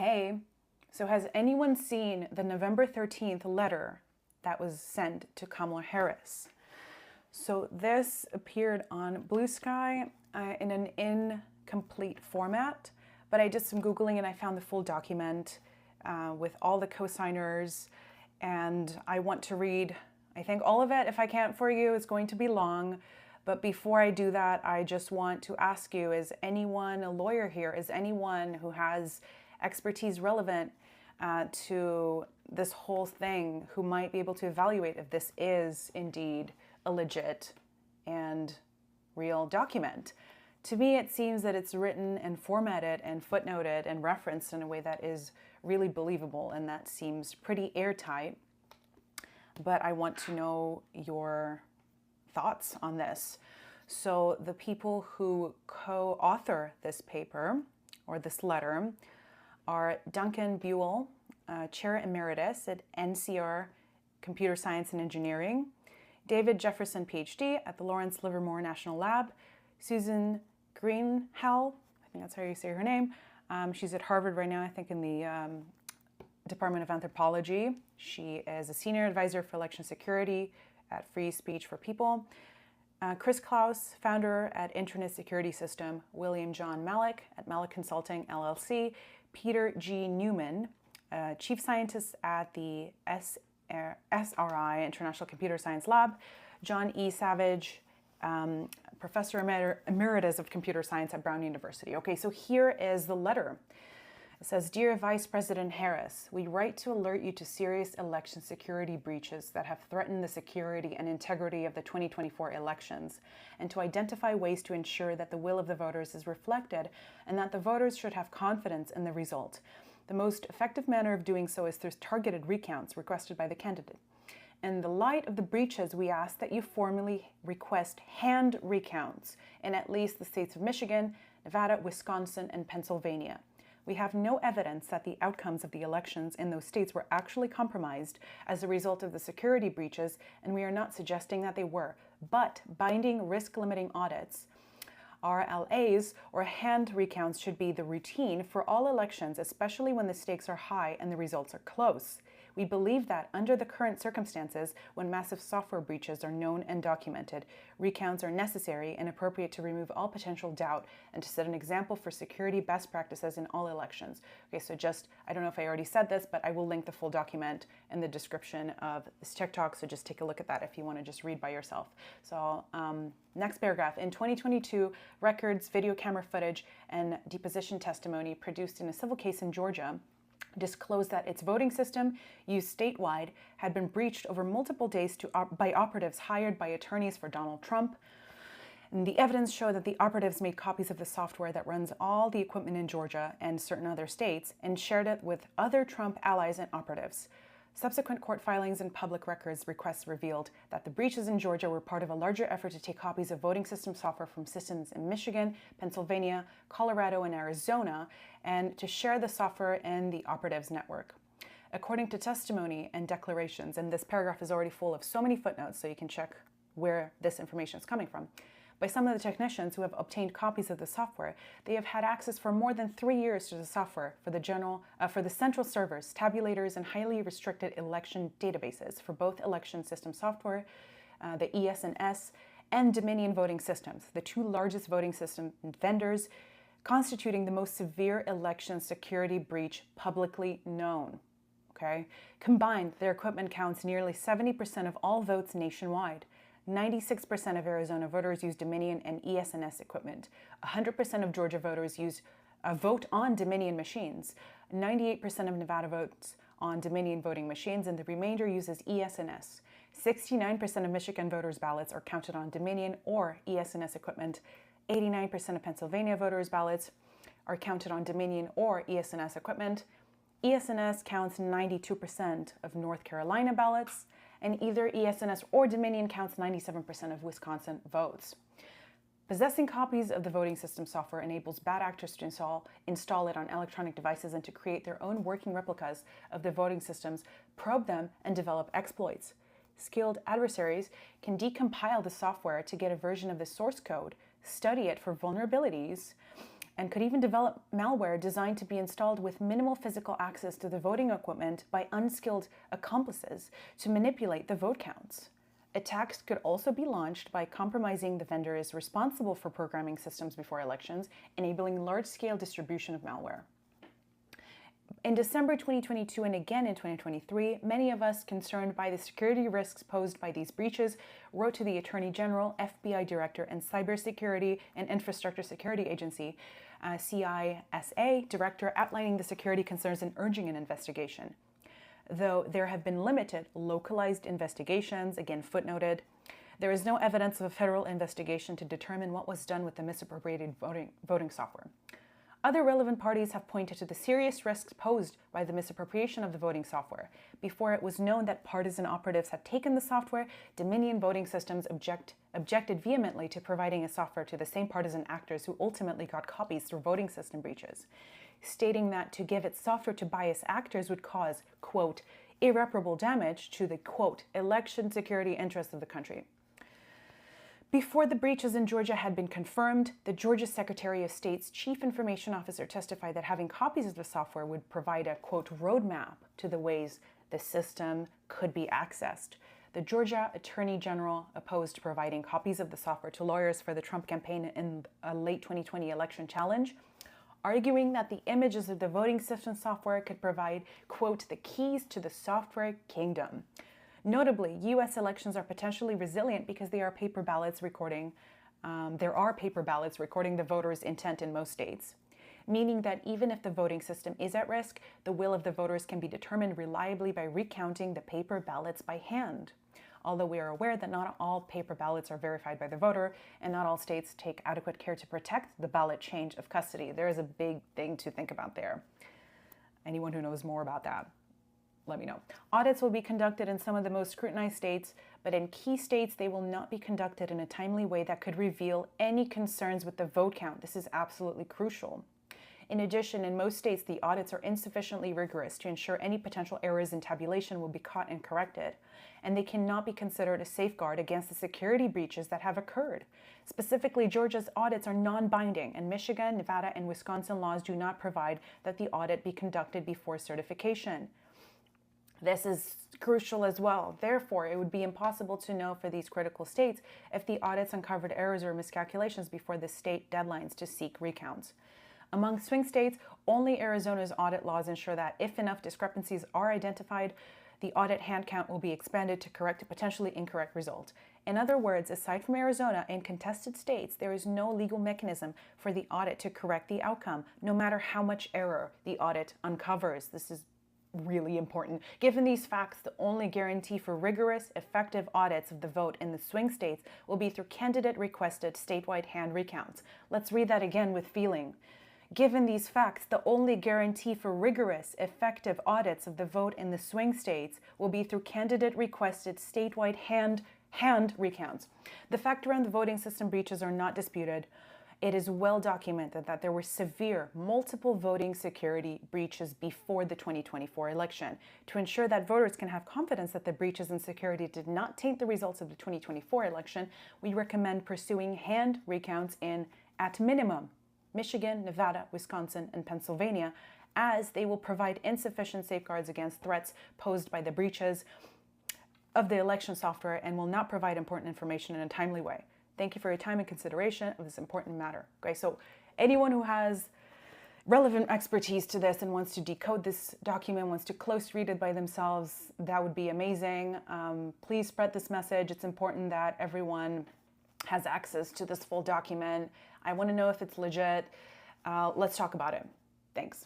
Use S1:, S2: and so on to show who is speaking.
S1: Hey, so has anyone seen the November 13th letter that was sent to Kamala Harris? So this appeared on Blue Sky in an incomplete format, but I did some Googling and I found the full document with all the co-signers, and I want to read, I think, all of it. If I can't for you, it's going to be long. But before I do that, I just want to ask you, is anyone a lawyer here? Is anyone who has expertise relevant to this whole thing who might be able to evaluate if this is indeed a legit and real document? To me, it seems that it's written and formatted and footnoted and referenced in a way that is really believable, and that seems pretty airtight. But I want to know your thoughts on this. So the people who co-author this paper or this letter are Duncan Buell, Chair Emeritus at NCR Computer Science and Engineering, David Jefferson, PhD at the Lawrence Livermore National Lab, Susan Greenhell, I think that's how you say her name. She's at Harvard right now, I think in the Department of Anthropology. She is a senior advisor for election security at Free Speech for People. Chris Klaus, founder at Internet Security System, William John Malik at Malik Consulting, LLC, Peter G. Newman, chief scientist at the SRI, International Computer Science Lab, John E. Savage, professor emeritus of computer science at Brown University. Okay, so here is the letter. It says, "Dear Vice President Harris, we write to alert you to serious election security breaches that have threatened the security and integrity of the 2024 elections, and to identify ways to ensure that the will of the voters is reflected and that the voters should have confidence in the result. The most effective manner of doing so is through targeted recounts requested by the candidate. In the light of the breaches, we ask that you formally request hand recounts in at least the states of Michigan, Nevada, Wisconsin, and Pennsylvania. We have no evidence that the outcomes of the elections in those states were actually compromised as a result of the security breaches, and we are not suggesting that they were. But binding risk-limiting audits, RLAs, or hand recounts should be the routine for all elections, especially when the stakes are high and the results are close. We believe that under the current circumstances, when massive software breaches are known and documented, recounts are necessary and appropriate to remove all potential doubt and to set an example for security best practices in all elections." Okay, so just, I don't know if I already said this, but I will link the full document in the description of this TikTok, so just take a look at that if you want to just read by yourself. So next paragraph. "In 2022, records, video camera footage, and deposition testimony produced in a civil case in Georgia disclosed that its voting system, used statewide, had been breached over multiple days by operatives hired by attorneys for Donald Trump. And the evidence showed that the operatives made copies of the software that runs all the equipment in Georgia and certain other states and shared it with other Trump allies and operatives. Subsequent court filings and public records requests revealed that the breaches in Georgia were part of a larger effort to take copies of voting system software from systems in Michigan, Pennsylvania, Colorado, and Arizona, and to share the software in the operatives network. According to testimony and declarations," and this paragraph is already full of so many footnotes, so you can check where this information is coming from, "by some of the technicians who have obtained copies of the software, they have had access for more than 3 years to the software for the central servers, tabulators, and highly restricted election databases for both election system software, the ES&S, and Dominion voting systems, the two largest voting system vendors, constituting the most severe election security breach publicly known." Okay? Combined, their equipment counts nearly 70% of all votes nationwide. 96% of Arizona voters use Dominion and ES&S equipment. 100% of Georgia voters vote on Dominion machines. 98% of Nevada votes on Dominion voting machines, and the remainder uses ES&S. 69% of Michigan voters' ballots are counted on Dominion or ES&S equipment. 89% of Pennsylvania voters' ballots are counted on Dominion or ES&S equipment. ES&S counts 92% of North Carolina ballots, and either ES&S or Dominion counts 97% of Wisconsin votes. Possessing copies of the voting system software enables bad actors to install it on electronic devices and to create their own working replicas of the voting systems, probe them, and develop exploits. Skilled adversaries can decompile the software to get a version of the source code, study it for vulnerabilities, and could even develop malware designed to be installed with minimal physical access to the voting equipment by unskilled accomplices to manipulate the vote counts. Attacks could also be launched by compromising the vendors responsible for programming systems before elections, enabling large-scale distribution of malware. In December 2022 and again in 2023, many of us concerned by the security risks posed by these breaches wrote to the Attorney General, FBI Director, and Cybersecurity and Infrastructure Security Agency, CISA Director, outlining the security concerns and urging an investigation. Though there have been limited, localized investigations, again footnoted, there is no evidence of a federal investigation to determine what was done with the misappropriated voting software. Other relevant parties have pointed to the serious risks posed by the misappropriation of the voting software. Before it was known that partisan operatives had taken the software, Dominion Voting Systems objected vehemently to providing a software to the same partisan actors who ultimately got copies through voting system breaches, stating that to give its software to biased actors would cause, quote, irreparable damage to the, quote, election security interests of the country. Before the breaches in Georgia had been confirmed, the Georgia Secretary of State's Chief Information Officer testified that having copies of the software would provide a, quote, roadmap to the ways the system could be accessed. The Georgia Attorney General opposed providing copies of the software to lawyers for the Trump campaign in a late 2020 election challenge, arguing that the images of the voting system software could provide, quote, the keys to the software kingdom. Notably, U.S. elections are potentially resilient because there are paper ballots recording the voters' intent in most states, meaning that even if the voting system is at risk, the will of the voters can be determined reliably by recounting the paper ballots by hand. Although we are aware that not all paper ballots are verified by the voter, and not all states take adequate care to protect the ballot change of custody, there is a big thing to think about there. Anyone who knows more about that, let me know. Audits will be conducted in some of the most scrutinized states, but in key states, they will not be conducted in a timely way that could reveal any concerns with the vote count. This is absolutely crucial. In addition, in most states, the audits are insufficiently rigorous to ensure any potential errors in tabulation will be caught and corrected, and they cannot be considered a safeguard against the security breaches that have occurred. Specifically, Georgia's audits are non-binding, and Michigan, Nevada, and Wisconsin laws do not provide that the audit be conducted before certification. This is crucial as well. Therefore, it would be impossible to know for these critical states if the audits uncovered errors or miscalculations before the state deadlines to seek recounts. Among swing states, only Arizona's audit laws ensure that if enough discrepancies are identified, the audit hand count will be expanded to correct a potentially incorrect result. In other words, aside from Arizona, in contested states, there is no legal mechanism for the audit to correct the outcome, no matter how much error the audit uncovers. This is really important. Given these facts, the only guarantee for rigorous, effective audits of the vote in the swing states will be through candidate-requested statewide hand recounts. Let's read that again with feeling. Given these facts, the only guarantee for rigorous, effective audits of the vote in the swing states will be through candidate-requested statewide hand recounts. The fact around the voting system breaches are not disputed. It is well documented that there were severe, multiple voting security breaches before the 2024 election. To ensure that voters can have confidence that the breaches in security did not taint the results of the 2024 election, we recommend pursuing hand recounts in, at minimum, Michigan, Nevada, Wisconsin, and Pennsylvania, as they will provide insufficient safeguards against threats posed by the breaches of the election software and will not provide important information in a timely way. Thank you for your time and consideration of this important matter. Okay, so anyone who has relevant expertise to this and wants to decode this document, wants to close read it by themselves, that would be amazing. Please spread this message. It's important that everyone has access to this full document. I want to know if it's legit. Let's talk about it. Thanks.